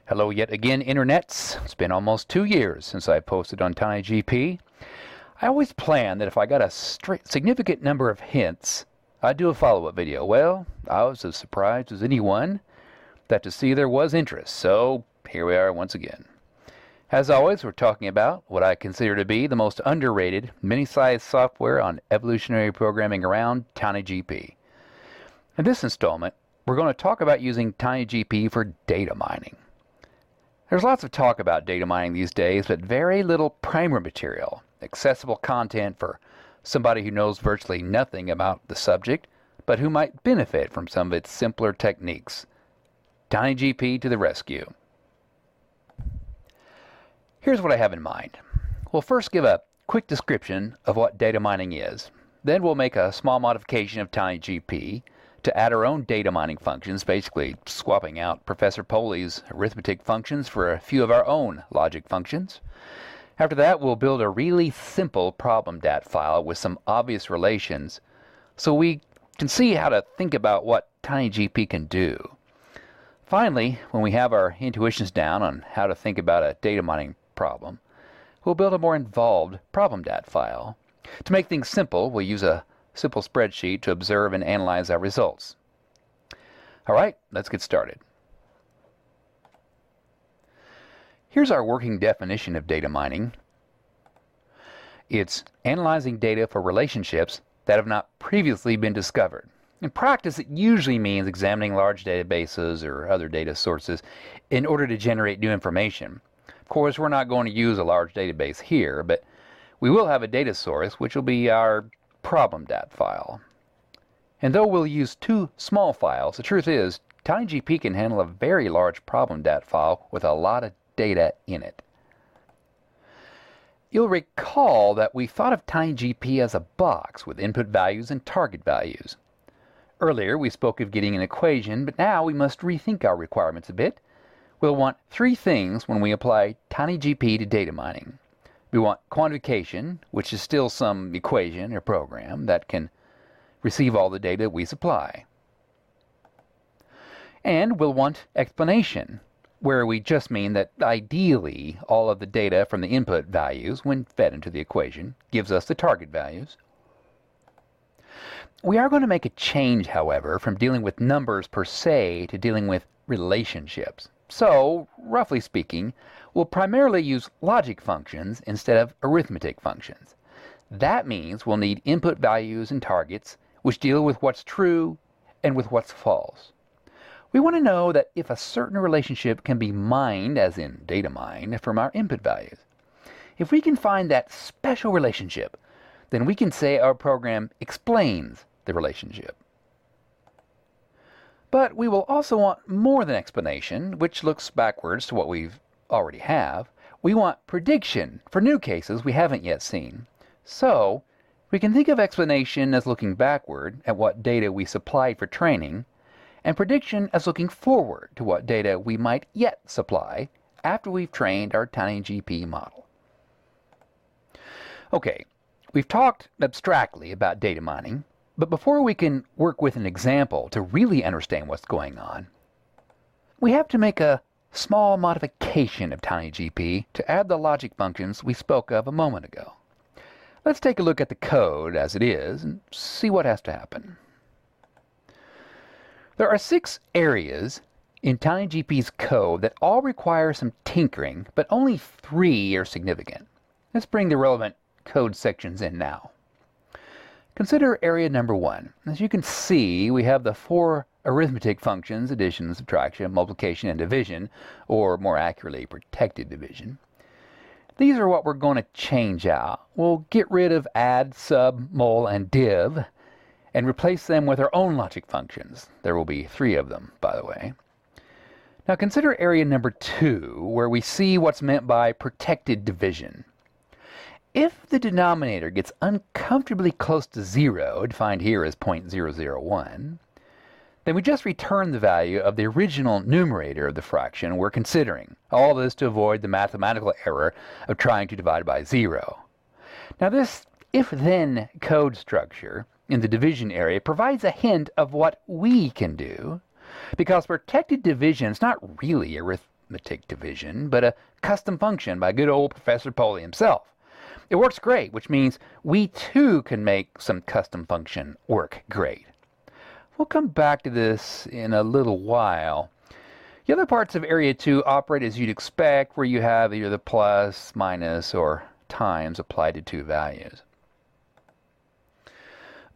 Hello yet again, internets. It's been almost 2 years since I posted on TinyGP. I always planned that if I got a significant number of hints, I'd do a follow-up video. Well, I was as surprised as anyone to see there was interest, so here we are once again. As always, we're talking about what I consider to be the most underrated mini-sized software on evolutionary programming around, TinyGP. In this installment, we're going to talk about using TinyGP for data mining. There's lots of talk about data mining these days, but very little primer material, accessible content for somebody who knows virtually nothing about the subject, but who might benefit from some of its simpler techniques. TinyGP to the rescue. Here's what I have in mind. We'll first give a quick description of what data mining is. Then we'll make a small modification of TinyGP to add our own data mining functions, basically swapping out Professor Poli's arithmetic functions for a few of our own logic functions. After that, we'll build a really simple problem.dat file with some obvious relations so we can see how to think about what TinyGP can do. Finally, when we have our intuitions down on how to think about a data mining problem, we'll build a more involved problem.dat file. To make things simple, we'll use a simple spreadsheet to observe and analyze our results. All right, let's get started. Here's our working definition of data mining. It's analyzing data for relationships that have not previously been discovered. In practice, it usually means examining large databases or other data sources in order to generate new information. Of course, we're not going to use a large database here, but we will have a data source, which will be our problem.dat file. And though we'll use two small files, the truth is TinyGP can handle a very large problem.dat file with a lot of data in it. You'll recall that we thought of TinyGP as a box with input values and target values. Earlier we spoke of getting an equation, but now we must rethink our requirements a bit. We'll want three things when we apply TinyGP to data mining. We want quantification, which is still some equation or program that can receive all the data we supply. And we'll want explanation, where we just mean that ideally all of the data from the input values, when fed into the equation, gives us the target values. We are going to make a change, however, from dealing with numbers per se to dealing with relationships. So, roughly speaking, we'll primarily use logic functions instead of arithmetic functions. That means we'll need input values and targets which deal with what's true and with what's false. We want to know that if a certain relationship can be mined, as in data mined, from our input values. If we can find that special relationship, then we can say our program explains the relationship. But we will also want more than explanation, which looks backwards to what we already have. We want prediction for new cases we haven't yet seen. So, we can think of explanation as looking backward at what data we supplied for training, and prediction as looking forward to what data we might yet supply after we've trained our TinyGP model. Okay, we've talked abstractly about data mining, but before we can work with an example to really understand what's going on, we have to make a small modification of TinyGP to add the logic functions we spoke of a moment ago. Let's take a look at the code as it is and see what has to happen. There are 6 areas in TinyGP's code that all require some tinkering, but only 3 are significant. Let's bring the relevant code sections in now. Consider area number 1. As you can see, we have the 4 arithmetic functions: addition, subtraction, multiplication, and division, or more accurately, protected division. These are what we're going to change out. We'll get rid of add, sub, mul, and div, and replace them with our own logic functions. There will be 3 of them, by the way. Now consider area number 2, where we see what's meant by protected division. If the denominator gets uncomfortably close to 0, defined here as 0.001, then we just return the value of the original numerator of the fraction we're considering. All this to avoid the mathematical error of trying to divide by 0. Now this if-then code structure in the division area provides a hint of what we can do, because protected division is not really arithmetic arithmetic division, but a custom function by good old Professor Poli himself. It works great, which means we too can make some custom function work great. We'll come back to this in a little while. The other parts of Area 2 operate as you'd expect, where you have either the plus, minus, or times applied to two values.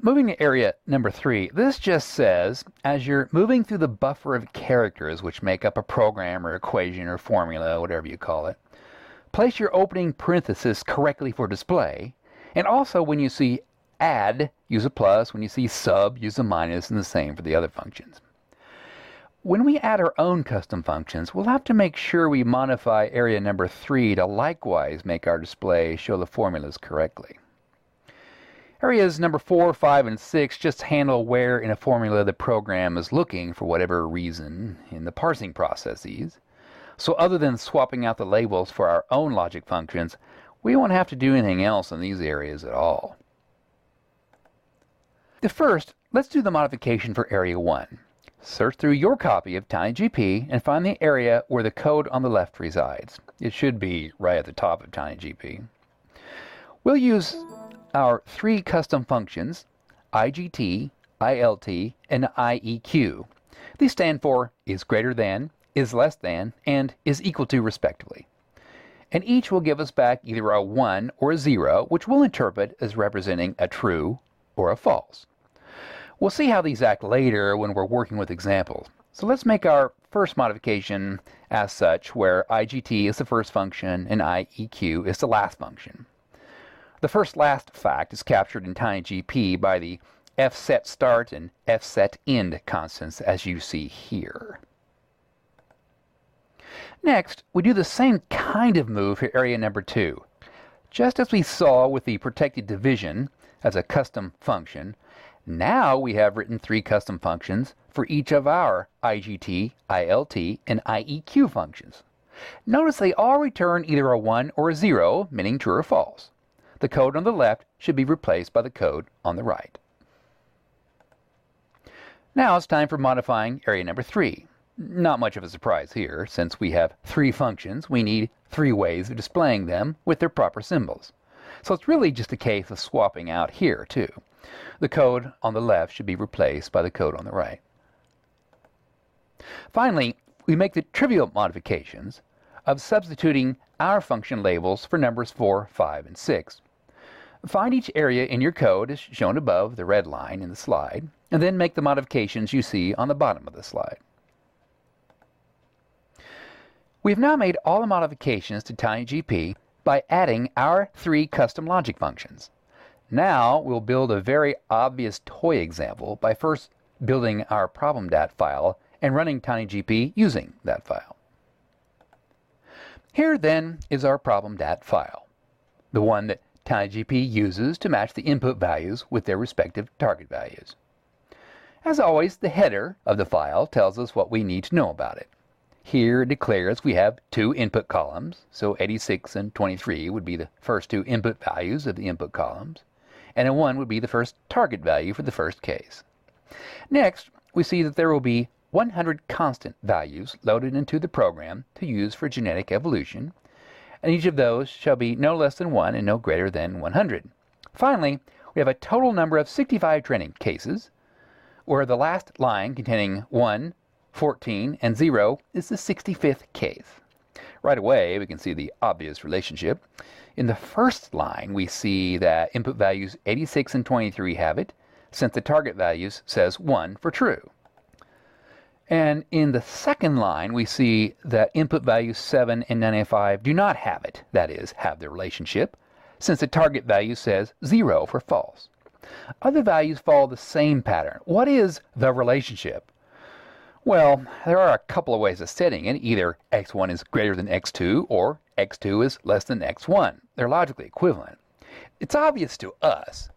Moving to Area number 3, this just says, as you're moving through the buffer of characters which make up a program or equation or formula, whatever you call it, place your opening parenthesis correctly for display, and also when you see add, use a plus, when you see sub, use a minus, and the same for the other functions. When we add our own custom functions, we'll have to make sure we modify Area number 3 to likewise make our display show the formulas correctly. Areas number 4, 5, and 6 just handle where in a formula the program is looking for whatever reason in the parsing processes. So other than swapping out the labels for our own logic functions, we won't have to do anything else in these areas at all. First, let's do the modification for Area 1. Search through your copy of TinyGP and find the area where the code on the left resides. It should be right at the top of TinyGP. We'll use our three custom functions, IGT, ILT, and IEQ. These stand for is greater than, is less than, and is equal to respectively. And each will give us back either a 1 or a 0, which we'll interpret as representing a true or a false. We'll see how these act later when we're working with examples. So let's make our first modification as such, where IGT is the first function and IEQ is the last function. The first last fact is captured in TinyGP by the fsetStart and fsetEnd constants, as you see here. Next, we do the same kind of move for area number 2. Just as we saw with the protected division as a custom function, now we have written 3 custom functions for each of our IGT, ILT, and IEQ functions. Notice they all return either a 1 or a 0, meaning true or false. The code on the left should be replaced by the code on the right. Now it's time for modifying area number 3. Not much of a surprise here. Since we have 3 functions, we need 3 ways of displaying them with their proper symbols. So it's really just a case of swapping out here, too. The code on the left should be replaced by the code on the right. Finally, we make the trivial modifications of substituting our function labels for numbers 4, 5, and 6. Find each area in your code as shown above, the red line in the slide, and then make the modifications you see on the bottom of the slide. We've now made all the modifications to TinyGP by adding our 3 custom logic functions. Now we'll build a very obvious toy example by first building our problem.dat file and running TinyGP using that file. Here then is our problem.dat file, the one that TinyGP uses to match the input values with their respective target values. As always, the header of the file tells us what we need to know about it. Here it declares we have 2 input columns, so 86 and 23 would be the first 2 input values of the input columns, and a 1 would be the first target value for the first case. Next, we see that there will be 100 constant values loaded into the program to use for genetic evolution, and each of those shall be no less than 1 and no greater than 100. Finally, we have a total number of 65 training cases, where the last line containing 1, 14, and 0 is the 65th case. Right away, we can see the obvious relationship. In the first line, we see that input values 86 and 23 have it, since the target values says 1 for true. And in the second line, we see that input values 7 and 95 do not have it, that is, have the relationship, since the target value says 0 for false. Other values follow the same pattern. What is the relationship? Well, there are a couple of ways of setting it. Either x1 is greater than x2 or x2 is less than x1. They're logically equivalent. It's obvious to us,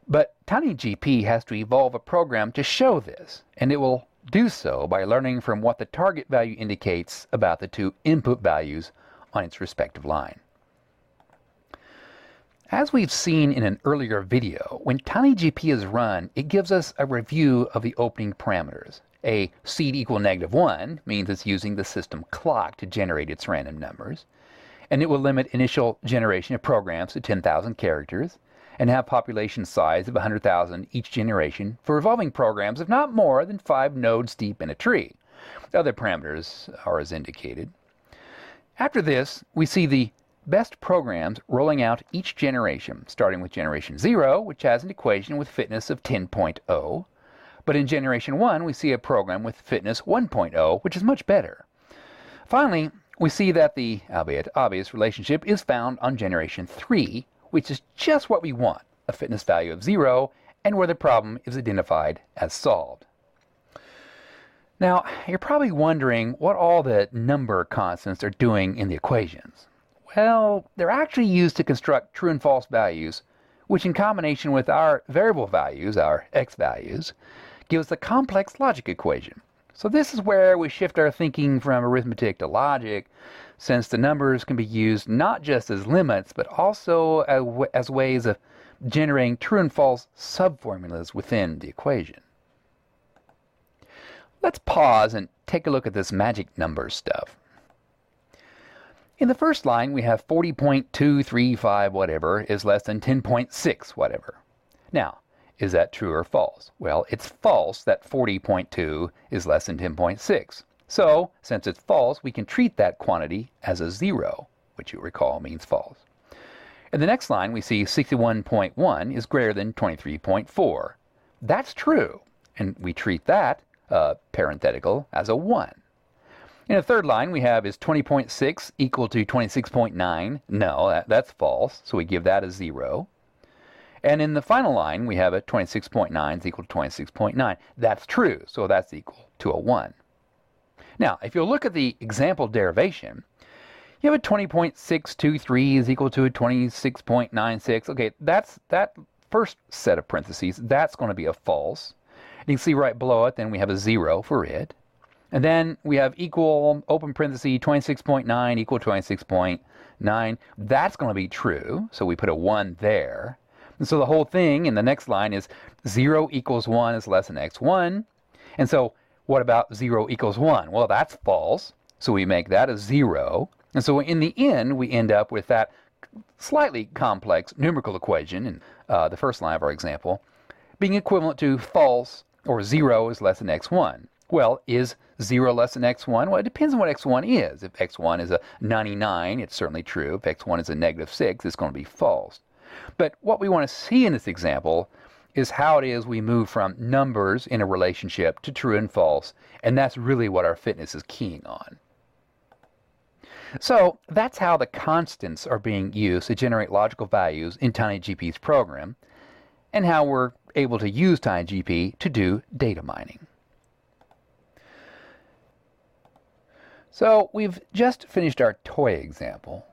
but TinyGP has to evolve a program to show this, and it will do so by learning from what the target value indicates about the 2 input values on its respective line. As we've seen in an earlier video, when TinyGP is run, it gives us a review of the opening parameters. A seed equal -1 means it's using the system clock to generate its random numbers. And it will limit initial generation of programs to 10,000 characters and have population size of 100,000 each generation for revolving programs of not more than 5 nodes deep in a tree. Other parameters are as indicated. After this, we see the best programs rolling out each generation, starting with generation 0, which has an equation with fitness of 10.0. But in generation 1, we see a program with fitness 1.0, which is much better. Finally, we see that the, albeit obvious, relationship is found on generation 3, which is just what we want, a fitness value of 0, and where the problem is identified as solved. Now, you're probably wondering what all the number constants are doing in the equations. Well, they're actually used to construct true and false values, which in combination with our variable values, our x values, gives a complex logic equation. So this is where we shift our thinking from arithmetic to logic, since the numbers can be used not just as limits, but also as ways of generating true and false subformulas within the equation. Let's pause and take a look at this magic number stuff. In the first line, we have 40.235 whatever is less than 10.6 whatever. Now, is that true or false? Well, it's false that 40.2 is less than 10.6. So, since it's false, we can treat that quantity as a 0, which you recall means false. In the next line, we see 61.1 is greater than 23.4. That's true, and we treat that, parenthetical, as a 1. In the third line, we have is 20.6 equal to 26.9? No, that's false, so we give that a 0. And in the final line, we have a 26.9 is equal to 26.9. That's true, so that's equal to a 1. Now, if you look at the example derivation, you have a 20.623 is equal to a 26.96. Okay, that first set of parentheses, that's going to be a false. You can see right below it, then we have a 0 for it. And then we have equal, open parenthesis, 26.9 equal 26.9. That's going to be true, so we put a 1 there. And so the whole thing in the next line is 0 equals 1 is less than x1. And so what about 0 equals 1? Well, that's false, so we make that a 0. And so in the end, we end up with that slightly complex numerical equation in the first line of our example being equivalent to false, or 0 is less than x1. Well, is 0 less than x1? Well, it depends on what x1 is. If x1 is a 99, it's certainly true. If x1 is a -6, it's going to be false. But what we want to see in this example is how it is we move from numbers in a relationship to true and false, and that's really what our fitness is keying on. So that's how the constants are being used to generate logical values in TinyGP's program, and how we're able to use TinyGP to do data mining. So we've just finished our toy example.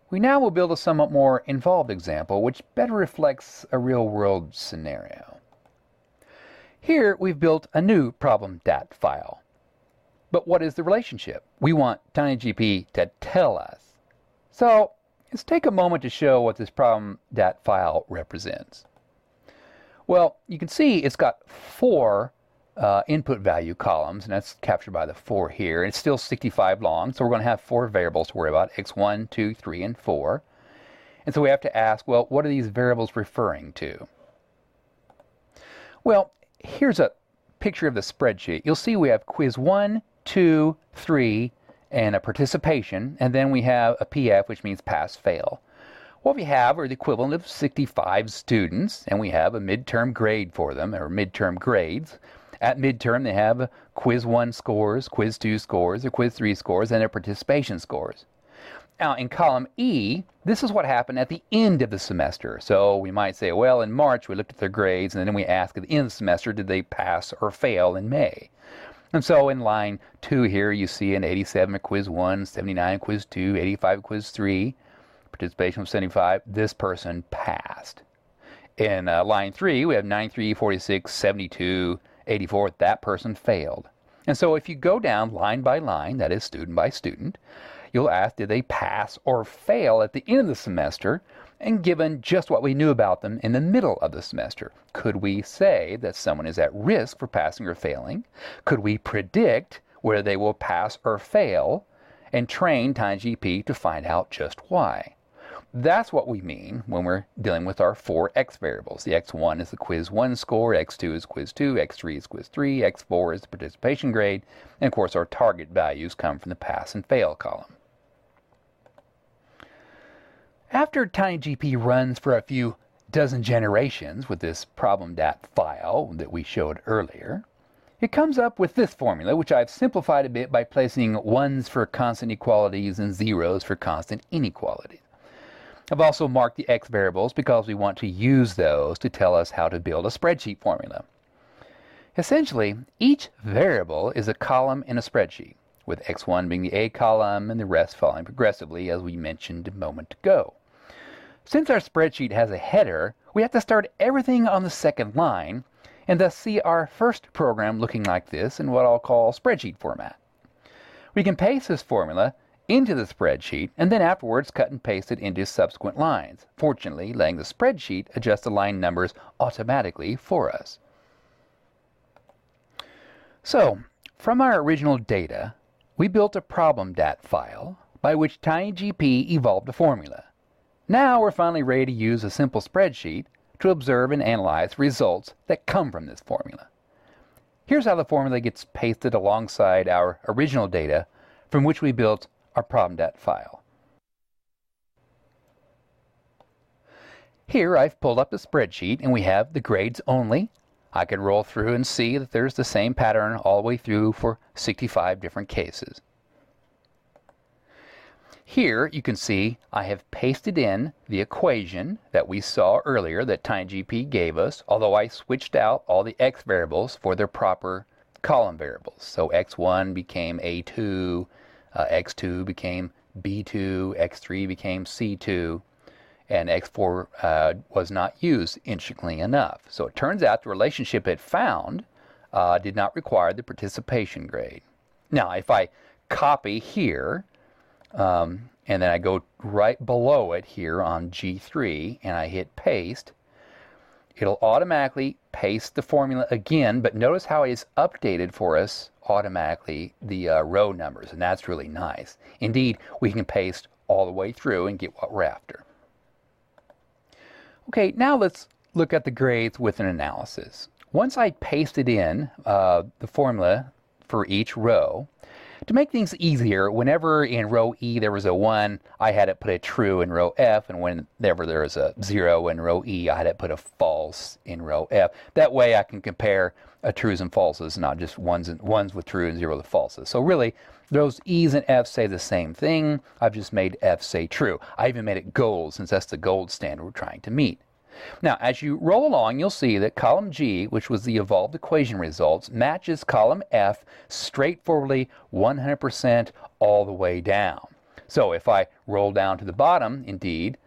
We now will build a somewhat more involved example which better reflects a real-world scenario. Here we've built a new problem.dat file. But what is the relationship? We want TinyGP to tell us. So let's take a moment to show what this problem.dat file represents. Well, you can see it's got 4 input value columns, and that's captured by the 4 here. And it's still 65 long, so we're going to have 4 variables to worry about, x1, 2, 3, and 4. And so we have to ask, well, what are these variables referring to? Well, here's a picture of the spreadsheet. You'll see we have quiz 1, 2, 3, and a participation, and then we have a PF, which means pass-fail. What we have are the equivalent of 65 students, and we have a midterm grade for them, or midterm grades. At midterm, they have quiz 1 scores, quiz 2 scores, or quiz 3 scores, and their participation scores. Now, in column E, this is what happened at the end of the semester. So we might say, well, in March, we looked at their grades, and then we asked at the end of the semester, did they pass or fail in May? And so in line 2 here, you see an 87 at quiz 1, 79 at quiz 2, 85 at quiz 3. Participation was 75. This person passed. In line 3, we have 93, 46, 72, 84. That person failed. And so if you go down line by line, that is student by student, you'll ask, did they pass or fail at the end of the semester? and given just what we knew about them in the middle of the semester. Could we say that someone is at risk for passing or failing? Could we predict whether they will pass or fail and train TinyGP to find out just why? That's what we mean when we're dealing with our 4 X variables. The X1 is the quiz 1 score, X2 is quiz 2, X3 is quiz 3, X4 is the participation grade, and of course our target values come from the pass and fail column. After TinyGP runs for a few dozen generations with this problem.dat file that we showed earlier, it comes up with this formula, which I've simplified a bit by placing 1s for constant equalities and 0s for constant inequalities. I've also marked the X variables because we want to use those to tell us how to build a spreadsheet formula. Essentially, each variable is a column in a spreadsheet, with X1 being the A column and the rest following progressively, as we mentioned a moment ago. Since our spreadsheet has a header, we have to start everything on the second line, and thus see our first program looking like this in what I'll call spreadsheet format. We can paste this formula into the spreadsheet and then afterwards cut and paste it into subsequent lines, fortunately letting the spreadsheet adjust the line numbers automatically for us. So, from our original data, we built a problem.dat file by which TinyGP evolved a formula. Now we're finally ready to use a simple spreadsheet to observe and analyze results that come from this formula. Here's how the formula gets pasted alongside our original data from which we built our problem.dat file. Here I've pulled up the spreadsheet and we have the grades only. I can roll through and see that there's the same pattern all the way through for 65 different cases. Here you can see I have pasted in the equation that we saw earlier that TinyGP gave us, although I switched out all the X variables for their proper column variables. So X1 became A2, X2 became B2, X3 became C2, and X4 was not used, interestingly enough. So it turns out the relationship it found did not require the participation grade. Now, if I copy here, and then I go right below it here on G3, and I hit paste, it'll automatically paste the formula again, but notice how it's updated for us automatically the row numbers, and that's really nice. Indeed, we can paste all the way through and get what we're after. Okay, now let's look at the grades with an analysis. Once I pasted in the formula for each row, to make things easier, whenever in row E there was a 1, I had it put a true in row F, and whenever there was a 0 in row E, I had it put a false in row F. That way I can compare trues and falses, not just ones with true and 0 with falses. So really, those E's and F's say the same thing. I've just made F say true. I even made it gold, since that's the gold standard we're trying to meet. Now, as you roll along, you'll see that column G, which was the evolved equation results, matches column F straightforwardly 100% all the way down. So if I roll down to the bottom, indeed,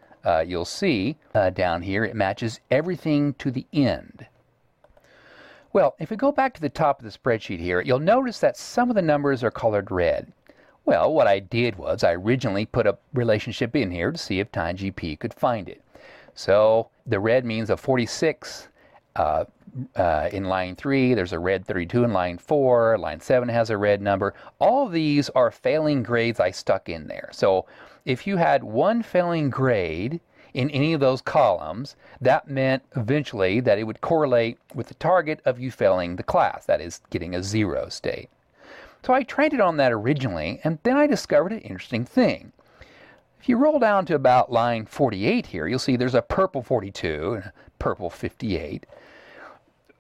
you'll see down here it matches everything to the end. Well, if we go back to the top of the spreadsheet here, you'll notice that some of the numbers are colored red. Well, what I did was I originally put a relationship in here to see if TinyGP could find it. So the red means a 46 in line 3. There's a red 32 in line 4. Line 7 has a red number. All of these are failing grades I stuck in there. So if you had one failing grade in any of those columns, that meant eventually that it would correlate with the target of you failing the class, that is, getting a 0 state. So I trained it on that originally, and then I discovered an interesting thing. If you roll down to about line 48 here, you'll see there's a purple 42 and a purple 58.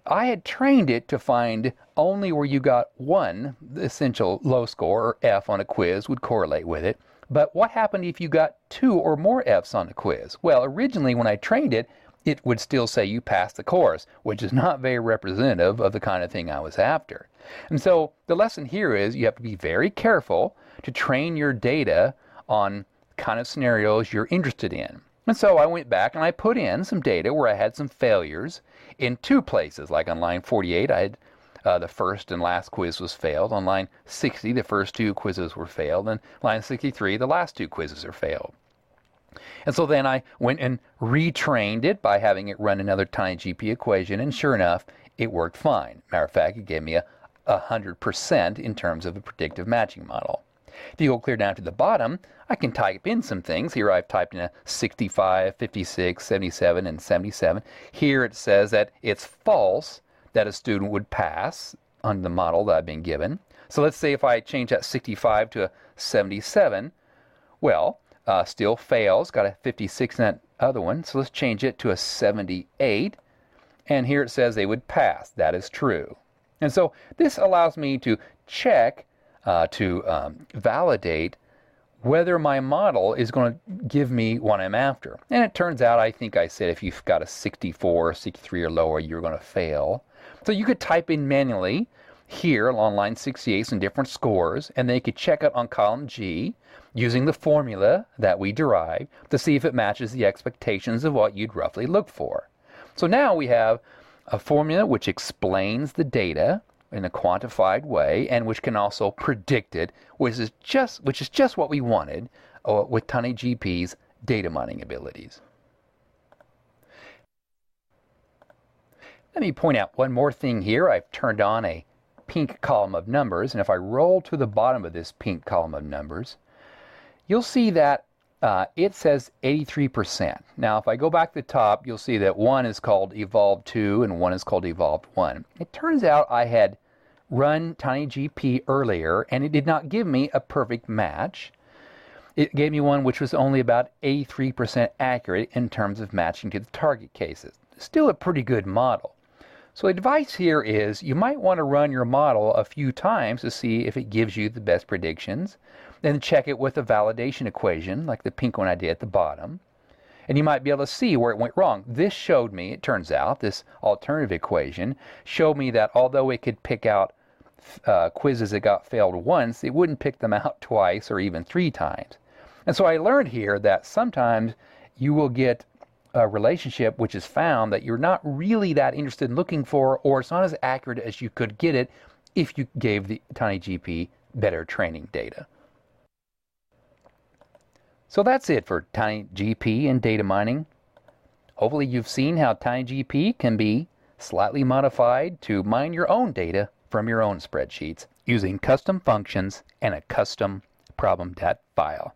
I had trained it to find only where you got one essential low score, or F, on a quiz would correlate with it. But what happened if you got 2 or more F's on the quiz? Well, originally when I trained it, it would still say you passed the course, which is not very representative of the kind of thing I was after. And so the lesson here is you have to be very careful to train your data on kind of scenarios you're interested in. And so I went back and I put in some data where I had some failures in 2 places. Like on line 48, I had the first and last quiz was failed. On line 60, the first 2 quizzes were failed. And line 63, the last 2 quizzes are failed. And so then I went and retrained it by having it run another TinyGP equation, and sure enough, it worked fine. Matter of fact, it gave me 100% in terms of a predictive matching model. If you go clear down to the bottom, I can type in some things. Here I've typed in a 65, 56, 77, and 77. Here it says that it's false that a student would pass on the model that I've been given. So let's say if I change that 65 to a 77, well, still fails, got a 56 in that other one. So let's change it to a 78. And here it says they would pass. That is true. And so this allows me to check, validate whether my model is going to give me what I'm after. And it turns out, I think I said if you've got a 64, 63 or lower, you're going to fail. So you could type in manually here along line 68 some different scores, and then you could check it on column G using the formula that we derived to see if it matches the expectations of what you'd roughly look for. So now we have a formula which explains the data in a quantified way and which can also predict it, which is just what we wanted with TinyGP's data mining abilities. Let me point out one more thing here. I've turned on a pink column of numbers, and if I roll to the bottom of this pink column of numbers, you'll see that it says 83%. Now, if I go back to the top, you'll see that one is called Evolved 2 and one is called Evolved 1. It turns out I had run TinyGP earlier, and it did not give me a perfect match. It gave me one which was only about 83% accurate in terms of matching to the target cases. Still a pretty good model. So advice here is you might want to run your model a few times to see if it gives you the best predictions. Then check it with a validation equation like the pink one I did at the bottom. And you might be able to see where it went wrong. This showed me, it turns out, this alternative equation showed me that although it could pick out quizzes that got failed once, it wouldn't pick them out twice or even 3 times. And so I learned here that sometimes you will get a relationship which is found that you're not really that interested in looking for, or it's not as accurate as you could get it if you gave the TinyGP better training data. So that's it for TinyGP and data mining. Hopefully you've seen how TinyGP can be slightly modified to mine your own data from your own spreadsheets using custom functions and a custom problem.file.